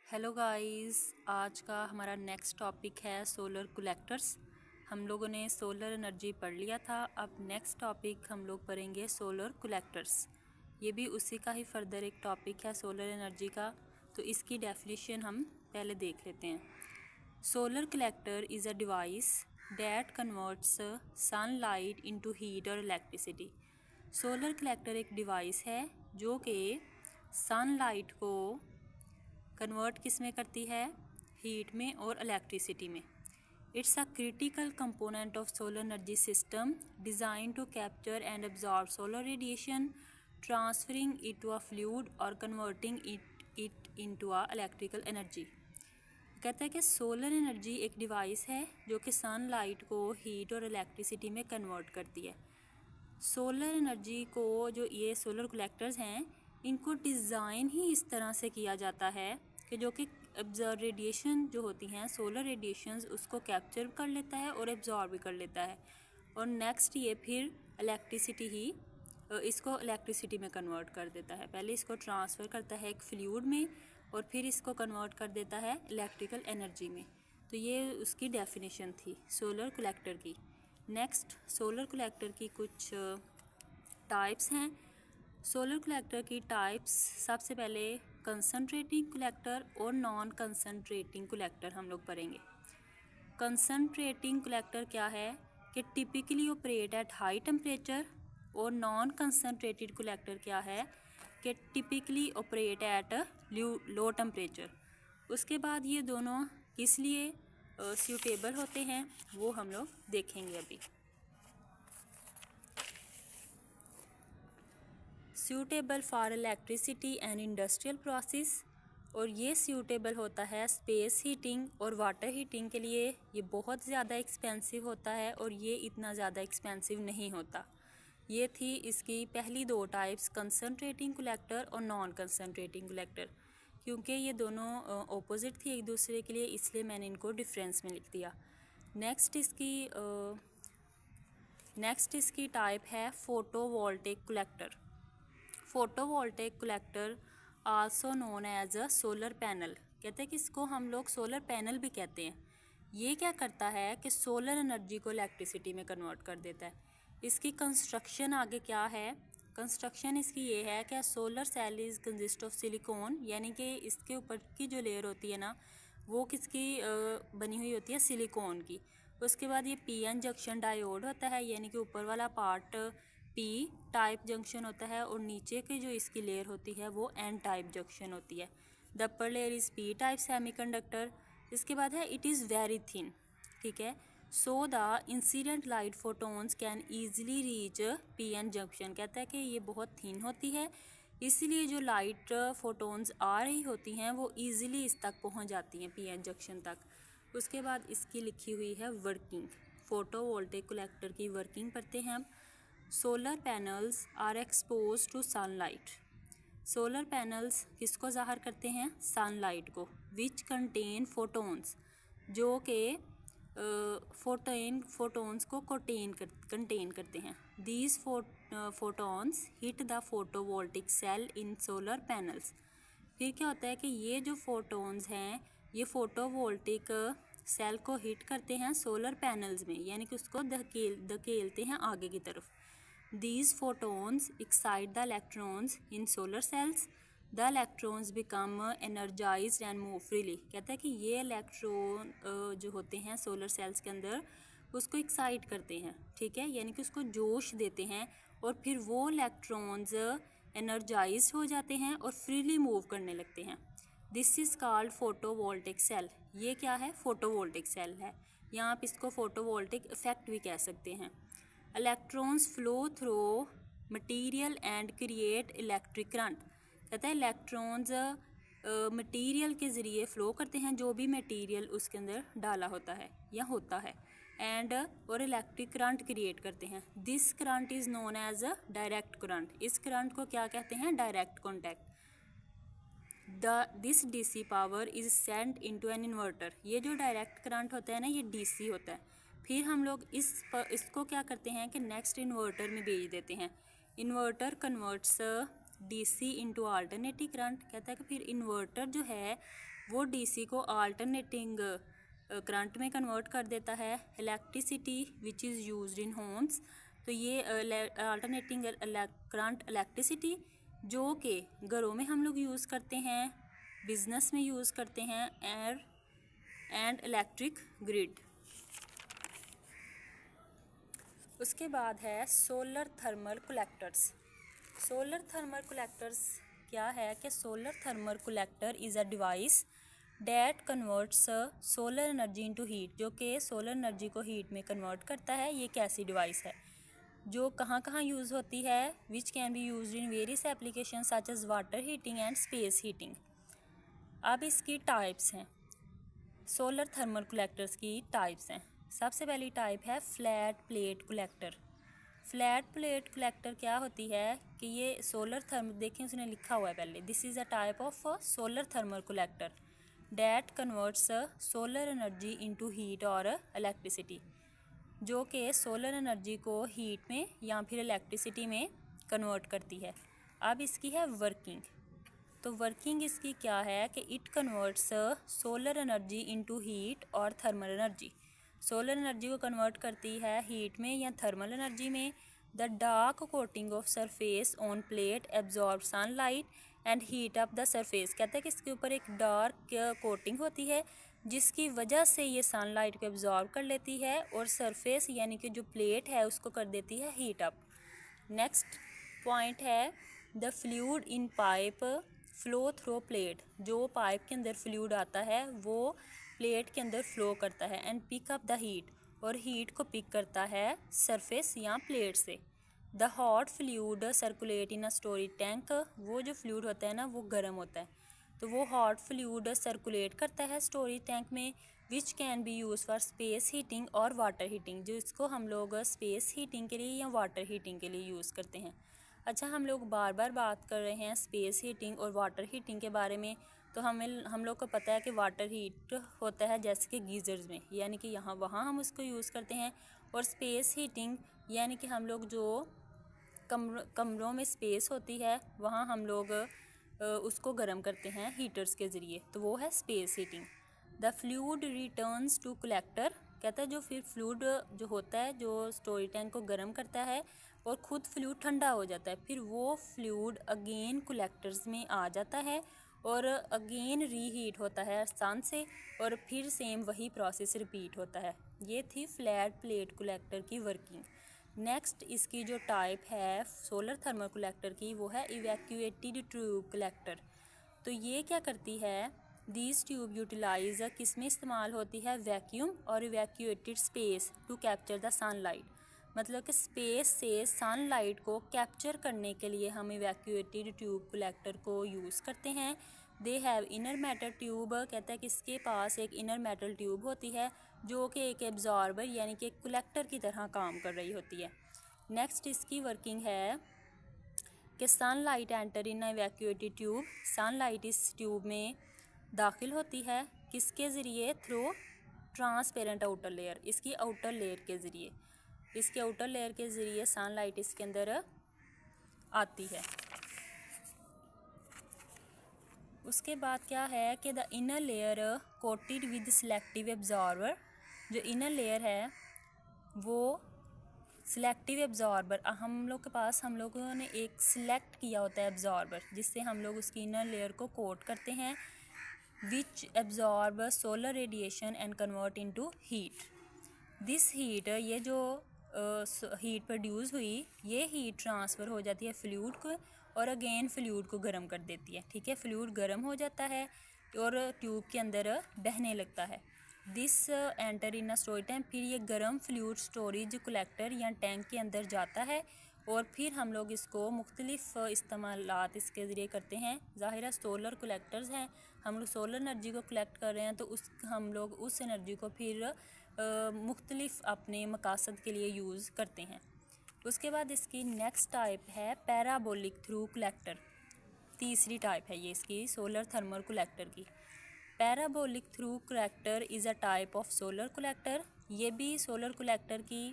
Hello guys, आज का हमारा नेक्स्ट टॉपिक है सोलर कलेक्टर्स। हम लोगों ने सोलर एनर्जी पढ़ लिया था। अब नेक्स्ट टॉपिक हम लोग पढ़ेंगे सोलर कलेक्टर्स। ये भी उसी का ही फर्दर एक टॉपिक है सोलर एनर्जी का। तो इसकी डेफिनेशन हम पहले देख लेते हैं। Solar collector is a device that converts sunlight into heat और इलेक्ट्रिसिटी। सोलर कलेक्टर एक डिवाइस है जो कि सनलाइट को कन्वर्ट किस में करती है, हीट में और इलेक्ट्रिसिटी में। It's a critical component of solar energy system design to capture and absorb solar radiation, transferring it to a fluid or converting it into a electrical energy. कहता है कि सोलर एनर्जी एक device है जो कि sunlight को heat और electricity में कन्वर्ट करती है। सोलर एनर्जी को जो ये सोलर कलेक्टर्स हैं, इनको डिज़ाइन ही इस तरह से किया जाता है कि जो कि एब्जॉर्ब रेडिएशन जो होती हैं, सोलर रेडिएशंस, उसको कैप्चर कर लेता है और एब्जॉर्ब भी कर लेता है। और नेक्स्ट ये फिर इलेक्ट्रिसिटी ही इसको इलेक्ट्रिसिटी में कन्वर्ट कर देता है। पहले इसको ट्रांसफ़र करता है एक फ्लूइड में और फिर इसको कन्वर्ट कर देता है इलेक्ट्रिकल एनर्जी में। तो ये उसकी डेफिनेशन थी सोलर कलेक्टर की। नेक्स्ट, सोलर कलेक्टर की कुछ टाइप्स हैं। सोलर कलेक्टर की टाइप्स, सबसे पहले कंसंट्रेटिंग कलेक्टर और नॉन कंसंट्रेटिंग कलेक्टर हम लोग पढ़ेंगे। कंसंट्रेटिंग कलेक्टर क्या है कि typically operate at high temperature, और नॉन कंसंट्रेटेड कलेक्टर क्या है कि typically operate at low temperature. उसके बाद ये दोनों किस लिए सूटेबल होते हैं वो हम लोग देखेंगे अभी। Suitable for electricity and industrial process, और ये सूटेबल होता है स्पेस हीटिंग और वाटर हीटिंग के लिए। ये बहुत ज़्यादा एक्सपेंसिव होता है और ये इतना ज़्यादा एक्सपेंसिव नहीं होता। ये थी इसकी पहली दो टाइप्स, कंसंट्रेटिंग कलेक्टर और नॉन कंसंट्रेटिंग कलेक्टर। क्योंकि ये दोनों ऑपोजिट थी एक दूसरे के लिए, इसलिए मैंने इनको डिफरेंस में लिख दिया। नेक्स्ट इसकी टाइप है photovoltaic collector. Photovoltaic collector also known as a solar panel. कहते हैं कि इसको हम लोग सोलर पैनल भी कहते हैं। ये क्या करता है कि सोलर एनर्जी को इलेक्ट्रिसिटी में कन्वर्ट कर देता है। इसकी कंस्ट्रक्शन आगे क्या है, कंस्ट्रक्शन इसकी ये है कि solar cell is consist of silicon, यानी कि इसके ऊपर की जो लेयर होती है ना, वो किसकी बनी हुई होती है, सिलिकॉन की। उसके बाद ये पीएन जंक्शन डायोड होता है, यानी कि ऊपर वाला पार्ट पी टाइप जंक्शन होता है और नीचे की जो इसकी लेयर होती है वो एन टाइप जंक्शन होती है। The upper layer is P type semiconductor. इसके बाद है इट इज़ वेरी थिन, ठीक है। So the incident light photons can easily reach P N junction. कहता है कि ये बहुत थिन होती है, इसलिए जो लाइट फोटोन्स आ रही होती हैं वो ईजिली इस तक पहुंच जाती हैं, पी एन जंक्शन तक। उसके बाद इसकी लिखी हुई है वर्किंग। फोटोवोल्टिक कलेक्टर की वर्किंग पढ़ते हैं हम। Solar panels are expose to sunlight. Solar panels किसको ज़ाहिर करते हैं, सनलाइट को। विच कंटेन फोटोन्स, जो कि फोटोन्स को कंटेन करते हैं। These photons hit the photovoltaic cell in solar panels. फिर क्या होता है कि ये जो फोटोन्स हैं ये फोटोवोल्टिक सेल को हिट करते हैं सोलर पैनल्स में, यानी कि उसको धकेलते हैं आगे की तरफ। These photons excite the electrons in solar cells. The electrons become energized and move freely. कहता है कि ये इलेक्ट्रॉन जो होते हैं सोलर सेल्स के अंदर उसको एक्साइट करते हैं, ठीक है, यानी कि उसको जोश देते हैं और फिर वो इलेक्ट्रॉन्स एनर्जाइज हो जाते हैं और फ्रीली मूव करने लगते हैं। This is called photovoltaic cell. ये क्या है, फोटोवोल्टिक सेल है। यहाँ आप इसको फोटोवोल्टिक इफेक्ट भी कह सकते हैं। Electrons flow through material and create electric current. कहता है इलेक्ट्रॉन्स मटीरियल के ज़रिए फ़्लो करते हैं, जो भी मटीरियल उसके अंदर डाला होता है या होता है, एंड और इलेक्ट्रिक करंट क्रिएट करते हैं। This current is known as a direct current. इस करंट को क्या कहते हैं, direct contact. This DC power is sent into an inverter. ये जो डायरेक्ट करंट होता है ना, ये डीसी होता है। फिर हम लोग इसको क्या करते हैं कि नेक्स्ट इन्वर्टर में भेज देते हैं। Inverter converts DC into alternating current, कहता है कि फिर इन्वर्टर जो है वो डीसी को अल्टरनेटिंग करंट में कन्वर्ट कर देता है। Electricity which is used in Holmes, तो ये अल्टरनेटिंग करंट इलेक्ट्रिसिटी जो कि घरों में हम लोग यूज़ करते हैं, बिजनेस में यूज़ करते हैं, एंड इलेक्ट्रिक ग्रिड। उसके बाद है solar thermal collectors. Solar thermal collectors क्या है कि solar thermal collector is a device that converts solar energy into heat, जो कि सोलर एनर्जी को हीट में कन्वर्ट करता है। ये एक ऐसी डिवाइस है जो कहाँ कहाँ यूज़ होती है, which can be used in various application such as water heating and space heating. अब इसकी टाइप्स हैं, सोलर थर्मल कलेक्टर्स की टाइप्स हैं। सबसे पहली टाइप है flat plate collector. Flat plate collector क्या होती है कि ये सोलर थर्मल, देखें उसने लिखा हुआ है पहले, this is a type of solar thermal collector that converts solar energy into heat और इलेक्ट्रिसिटी, जो कि सोलर एनर्जी को हीट में या फिर इलेक्ट्रिसिटी में कन्वर्ट करती है। अब इसकी है वर्किंग, तो वर्किंग इसकी क्या है कि it converts solar energy into heat और थर्मल एनर्जी। सोलर एनर्जी को कन्वर्ट करती है हीट में या थर्मल एनर्जी में। The dark coating of surface on plate absorb sunlight and heat up the surface, कहते हैं कि इसके ऊपर एक डार्क कोटिंग होती है जिसकी वजह से ये सनलाइट को एब्जॉर्ब कर लेती है और सरफेस यानी कि जो प्लेट है उसको कर देती है हीट अप। नेक्स्ट पॉइंट है the fluid in pipe flow through plate, जो पाइप के अंदर फ्लूइड आता है वो प्लेट के अंदर फ्लो करता है and pick up the heat, और हीट को पिक करता है सरफेस या प्लेट से। The hot fluid circulate in a storage tank, वो जो फ्लूइड होता है ना वो गर्म होता है, तो वो हॉट फ्लूइड सर्कुलेट करता है स्टोरेज टैंक में, विच can B use for space heating और वाटर हीटिंग, जो इसको हम लोग स्पेस हीटिंग के लिए या वाटर हीटिंग के लिए यूज़ करते हैं। अच्छा, हम लोग बार बार बात कर रहे हैं स्पेस हीटिंग और वाटर हीटिंग के बारे में, तो हम लोग को पता है कि वाटर हीट होता है जैसे कि गीज़र्स में, यानी कि यहाँ वहाँ हम उसको यूज़ करते हैं, और स्पेस हीटिंग यानी कि हम लोग जो कमरों में स्पेस होती है वहाँ हम लोग उसको गर्म करते हैं हीटर्स के ज़रिए, तो वो है space heating. The fluid returns to collector, कहता है जो फिर फ्लूइड जो होता है जो स्टोरेज टैंक को गर्म करता है और ख़ुद फ्लूइड ठंडा हो जाता है, फिर वो फ्लूइड अगेन कलेक्टर्स में आ जाता है और अगेन रीहीट होता है सन से, और फिर सेम वही प्रोसेस रिपीट होता है। ये थी फ्लैट प्लेट कलेक्टर की वर्किंग। नेक्स्ट इसकी जो टाइप है सोलर थर्मल कलेक्टर की वो है इवैक्यूएटेड ट्यूब कलेक्टर। तो ये क्या करती है, दीज ट्यूब यूटिलाइज किस में इस्तेमाल होती है, वैक्यूम और evacuated space to capture the sunlight, मतलब कि स्पेस से सनलाइट को कैप्चर करने के लिए हम इवैक्यूएटेड ट्यूब कलेक्टर को यूज़ करते हैं। They have inner metal tube, कहता है कि इसके पास एक इनर मेटल ट्यूब होती है जो कि एक एब्जॉर्बर यानी कि एक कलेक्टर की तरह काम कर रही होती है। नेक्स्ट इसकी वर्किंग है कि sunlight enter in evacuated tube, sunlight इस ट्यूब में दाखिल होती है किसके ज़रिए, थ्रू ट्रांसपेरेंट आउटर लेयर, इसकी आउटर लेयर के ज़रिए, इसके आउटर लेयर के ज़रिए सनलाइट इसके अंदर आती है। उसके बाद क्या है कि the inner layer coated with selective absorber, जो इनर लेयर है वो सिलेक्टिव एब्जॉर्बर, हम लोगों ने एक सिलेक्ट किया होता है एब्जॉर्बर जिससे हम लोग उसकी इनर लेयर को कोट करते हैं, विच absorb solar radiation and convert into heat. This heat, ये जो हीट प्रोड्यूस हुई ये हीट ट्रांसफ़र हो जाती है फ्लूइड को और अगेन फ्लूइड को गर्म कर देती है। ठीक है, फ्लूइड गर्म हो जाता है और ट्यूब के अंदर बहने लगता है। This enter in a storage tank, फिर ये गर्म फ्लूइड स्टोरेज कलेक्टर या टैंक के अंदर जाता है और फिर हम लोग इसको मुख्तलिफ इस्तेमालात इसके ज़रिए करते हैं। ज़ाहिर सोलर कलेक्टर्स हैं, हम लोग सोलर एनर्जी को कलेक्ट कर रहे हैं तो हम लोग उस एनर्जी को फिर मुख्तलिफ अपने मकासद के लिए यूज़ करते हैं। उसके बाद इसकी नेक्स्ट टाइप है पैराबोलिक थ्रू कलेक्टर, तीसरी टाइप है ये इसकी सोलर थर्मल कलेक्टर की। Parabolic through collector is a type of solar collector, ये भी सोलर कलेक्टर की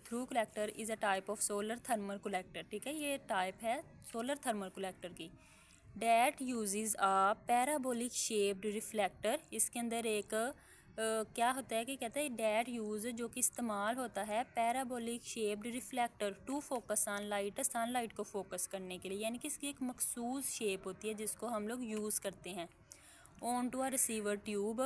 through collector is a type of solar thermal collector. ठीक है, ये टाइप है सोलर थर्मल कलेक्टर की। That uses a parabolic shaped reflector. इसके अंदर एक क्या होता है कि कहते हैं डैट यूज़ जो कि इस्तेमाल होता है parabolic shaped reflector to focus sunlight को फोकस करने के लिए, यानी कि इसकी एक मखसूस शेप होती है जिसको हम लोग यूज़ करते हैं। On to a receiver tube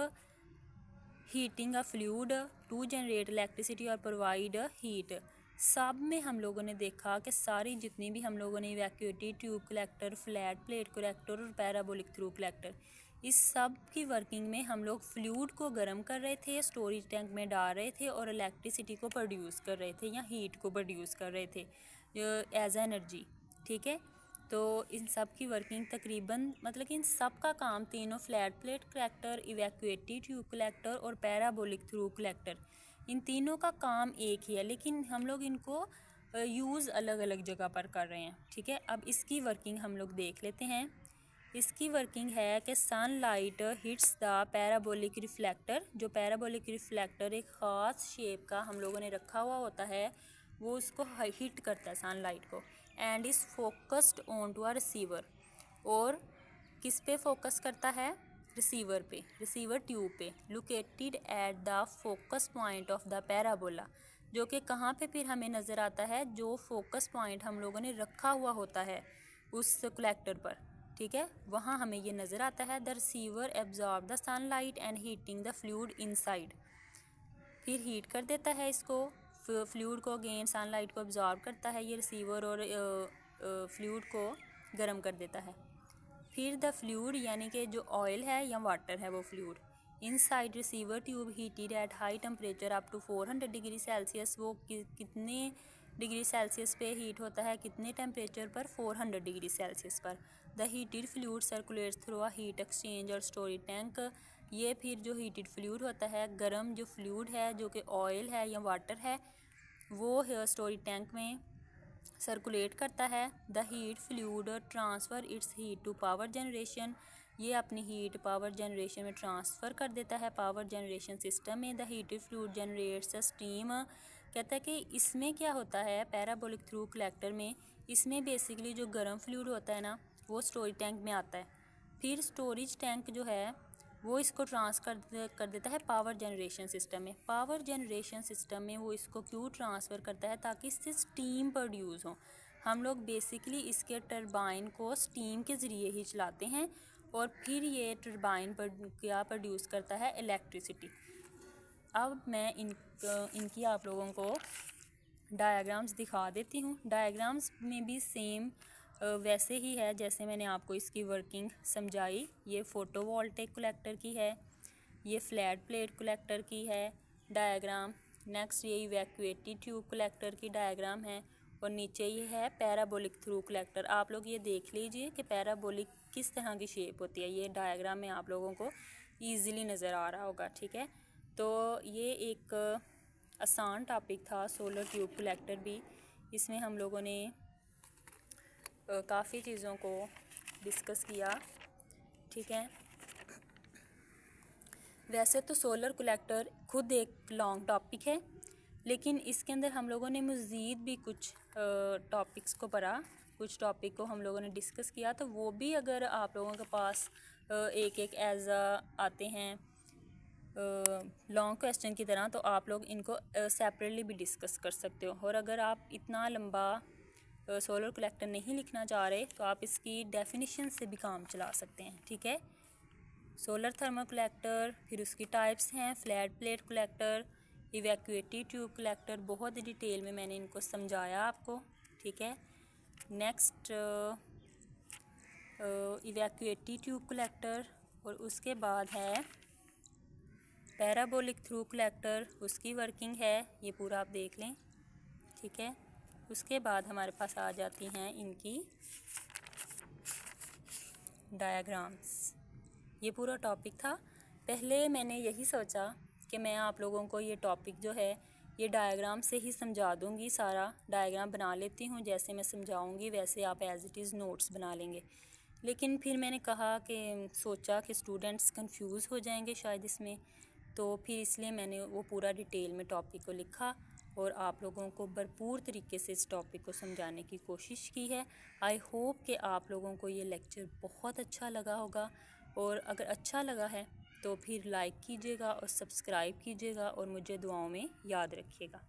heating a fluid to generate electricity और प्रोवाइड हीट। सब में हम लोगों ने देखा कि सारी जितनी भी हम लोगों ने evacuated tube collector, flat plate collector और पैराबोलिक थ्रू कलेक्टर, इस सब की वर्किंग में हम लोग फ्लूइड को गर्म कर रहे थे, स्टोरेज टैंक में डाल रहे थे और इलेक्ट्रिसिटी को प्रोड्यूस कर रहे थे या हीट को प्रोड्यूस कर रहे थे एज एनर्जी। ठीक है, तो इन सब की वर्किंग तकरीबन मतलब कि इन सब का काम तीनों flat plate collector, evacuated tube collector और पैराबोलिक थ्रू कलेक्टर, इन तीनों का काम एक ही है, लेकिन हम लोग इनको यूज़ अलग अलग जगह पर कर रहे हैं। ठीक है, अब इसकी वर्किंग हम लोग देख लेते हैं। इसकी वर्किंग है कि sunlight hits the parabolic reflector. जो पैराबोलिक रिफ्लेक्टर एक ख़ास शेप का हम लोगों ने रखा हुआ होता है, वो उसको हिट करता है सनलाइट को, and is focused on to a receiver. और किस पे फोकस करता है? रिसीवर पे, रिसीवर ट्यूब पे, located at the focus point of the parabola, जो कि कहाँ पे फिर हमें नज़र आता है, जो फोकस पॉइंट हम लोगों ने रखा हुआ होता है उस कलेक्टर पर। ठीक है, वहाँ हमें ये नज़र आता है। The receiver absorb the sunlight and heating the fluid inside. फिर हीट कर देता है इसको, फ्लूइड को, अगेन सनलाइट को एब्जॉर्ब करता है ये रिसीवर और फ्लूइड को गर्म कर देता है। फिर द फ्लूइड यानी कि जो ऑयल है या वाटर है वो fluid inside receiver tube heated at high temperature up to 400 degree Celsius. वो कितने डिग्री सेल्सियस पे हीट होता है, कितने टेम्परेचर पर? 400 डिग्री सेल्सियस पर। The heated fluid circulates through a heat exchange और स्टोरेज टैंक। ये फिर जो हीटेड फ्लूइड होता है, गर्म जो फ्लूइड है जो कि ऑयल है या वाटर है, वो स्टोरेज टैंक में सर्कुलेट करता है। The heat fluid transfer its heat to power generation. ये अपनी हीट पावर जनरेशन में ट्रांसफ़र कर देता है पावर जनरेशन सिस्टम में। The heated fluid generates steam. कहता है कि इसमें क्या होता है पैराबोलिक थ्रू कलेक्टर में, इसमें बेसिकली जो गर्म फ्लूइड होता है ना, वो स्टोरेज टैंक में आता है। फिर स्टोरेज टैंक जो है वो इसको कर देता है पावर जनरेशन सिस्टम में। पावर जनरेशन सिस्टम में वो इसको क्यों ट्रांसफ़र करता है? ताकि इससे स्टीम प्रोड्यूस हो। हम लोग बेसिकली इसके टरबाइन को स्टीम के ज़रिए ही चलाते हैं और फिर ये टरबाइन पर क्या प्रोड्यूस करता है? इलेक्ट्रिसिटी। अब मैं इनकी आप लोगों को डायग्राम्स दिखा देती हूँ। डायग्राम्स में भी सेम वैसे ही है जैसे मैंने आपको इसकी वर्किंग समझाई। ये फोटोवोल्टेक कलेक्टर की है, ये फ्लैट प्लेट कलेक्टर की है डायग्राम। नेक्स्ट ये इवैक्यूएटेड ट्यूब कलेक्टर की डायग्राम है और नीचे ये है पैराबोलिक थ्रू कलेक्टर। आप लोग ये देख लीजिए कि पैराबोलिक किस तरह की शेप होती है। ये डायग्राम में आप लोगों को ईज़िली नज़र आ रहा होगा। ठीक है, तो ये एक आसान टॉपिक था सोलर ट्यूब कलेक्टर भी। इसमें हम लोगों ने काफ़ी चीज़ों को डिस्कस किया। ठीक है, वैसे तो सोलर कलेक्टर खुद एक लॉन्ग टॉपिक है, लेकिन इसके अंदर हम लोगों ने मज़ीद भी कुछ टॉपिक्स को पढ़ा, कुछ टॉपिक को हम लोगों ने डिस्कस किया। तो वो भी अगर आप लोगों के पास एक एक एज आते हैं लॉन्ग क्वेश्चन की तरह, तो आप लोग इनको सेपरेटली भी डिस्कस कर सकते हो। और अगर आप इतना लंबा सोलर कलेक्टर नहीं लिखना चाह रहे तो आप इसकी डेफिनेशन से भी काम चला सकते हैं। ठीक है, सोलर थर्मल कलेक्टर, फिर उसकी टाइप्स हैं flat plate collector, evacuated tube collector, बहुत डिटेल में मैंने इनको समझाया आपको। ठीक है, नेक्स्ट इवैक्यूएटेड ट्यूब कलेक्टर और उसके बाद है पैराबोलिक थ्रू कलेक्टर, उसकी वर्किंग है, ये पूरा आप देख लें। ठीक है, उसके बाद हमारे पास आ जाती हैं इनकी डायग्राम्स। ये पूरा टॉपिक था। पहले मैंने यही सोचा कि मैं आप लोगों को ये टॉपिक जो है ये डायग्राम से ही समझा दूंगी। सारा डायग्राम बना लेती हूँ, जैसे मैं समझाऊंगी वैसे आप एज इट इज़ नोट्स बना लेंगे। लेकिन फिर मैंने कहा कि सोचा कि स्टूडेंट्स कंफ्यूज हो जाएंगे शायद इसमें, तो फिर इसलिए मैंने वो पूरा डिटेल में टॉपिक को लिखा और आप लोगों को भरपूर तरीके से इस टॉपिक को समझाने की कोशिश की है। आई होप कि आप लोगों को ये लेक्चर बहुत अच्छा लगा होगा, और अगर अच्छा लगा है तो फिर लाइक कीजिएगा और सब्सक्राइब कीजिएगा और मुझे दुआओं में याद रखिएगा।